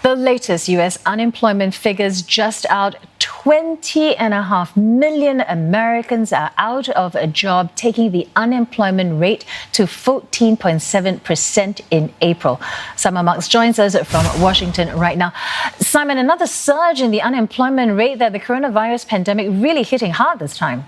The latest U.S. unemployment figures just out. 20.5 million Americans are out of a job, taking the unemployment rate to 14.7% in April. Simon Marks joins us from Washington right now. Simon, another surge in the unemployment rate, that the coronavirus pandemic really hitting hard this time.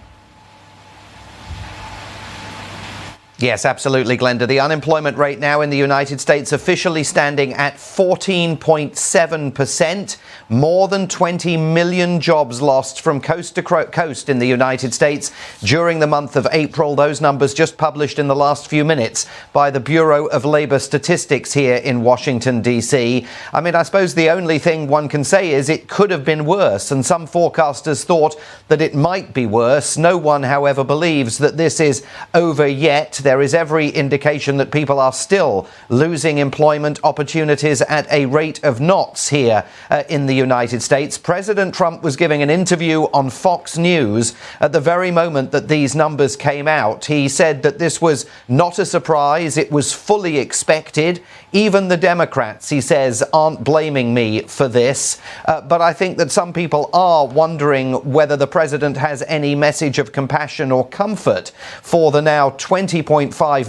Yes, absolutely, Glenda. The unemployment rate now in the United States officially standing at 14.7%. More than 20 million jobs lost from coast to coast in the United States during the month of April. Those numbers just published in the last few minutes by the Bureau of Labor Statistics here in Washington, D.C. I mean, I suppose the only thing one can say is it could have been worse, and some forecasters thought that it might be worse. No one, however, believes that this is over yet. There is every indication that people are still losing employment opportunities at a rate of knots here in the United States. President Trump was giving an interview on Fox News at the very moment that these numbers came out. He said that this was not a surprise. It was fully expected. Even the Democrats, he says, aren't blaming me for this. But I think that some people are wondering whether the president has any message of compassion or comfort for the now 20.5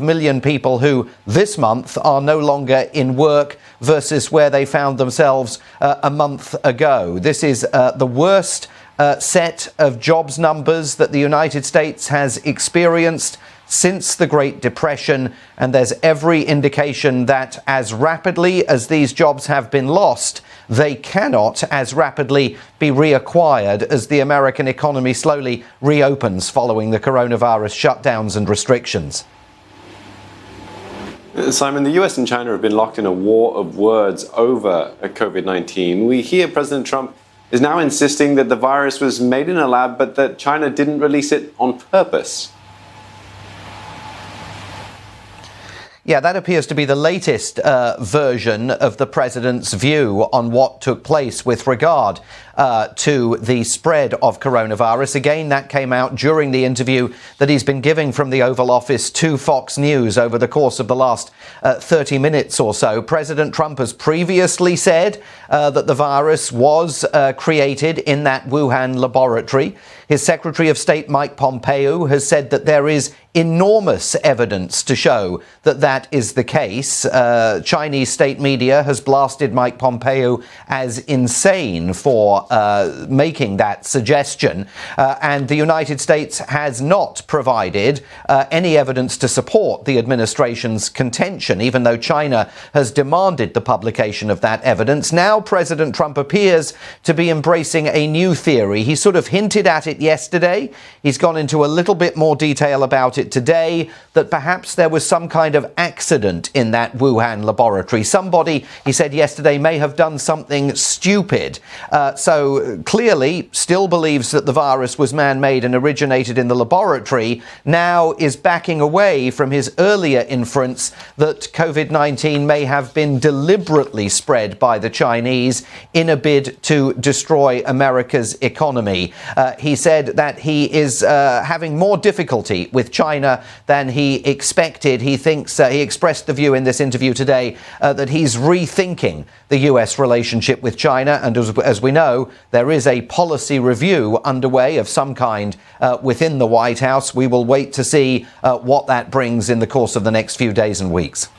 million people who this month are no longer in work versus where they found themselves a month ago. This is the worst set of jobs numbers that the United States has experienced since the Great Depression, and there's every indication that as rapidly as these jobs have been lost, they cannot as rapidly be reacquired as the American economy slowly reopens following the coronavirus shutdowns and restrictions. Simon, the US and China have been locked in a war of words over COVID-19. We hear President Trump is now insisting that the virus was made in a lab, but that China didn't release it on purpose. Yeah, that appears to be the latest version of the president's view on what took place with regard to the spread of coronavirus. Again, that came out during the interview that he's been giving from the Oval Office to Fox News over the course of the last 30 minutes or so. President Trump has previously said that the virus was created in that Wuhan laboratory. His Secretary of State, Mike Pompeo, has said that there is enormous evidence to show that that is the case. Chinese state media has blasted Mike Pompeo as insane for making that suggestion. And the United States has not provided any evidence to support the administration's contention, even though China has demanded the publication of that evidence. Now President Trump appears to be embracing a new theory. He sort of hinted at it yesterday. He's gone into a little bit more detail about it today, that perhaps there was some kind of accident in that Wuhan laboratory. Somebody, he said yesterday, may have done something stupid. So clearly still believes that the virus was man-made and originated in the laboratory, now is backing away from his earlier inference that COVID-19 may have been deliberately spread by the Chinese in a bid to destroy America's economy. He said that he is having more difficulty with China than he expected. He thinks he expressed the view in this interview today that he's rethinking the U.S. relationship with China. And as we know, there is a policy review underway of some kind within the White House. We will wait to see what that brings in the course of the next few days and weeks.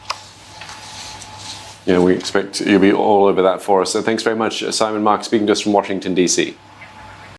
Yeah, we expect you'll be all over that for us. So thanks very much, Simon Marks, speaking to us from Washington, D.C.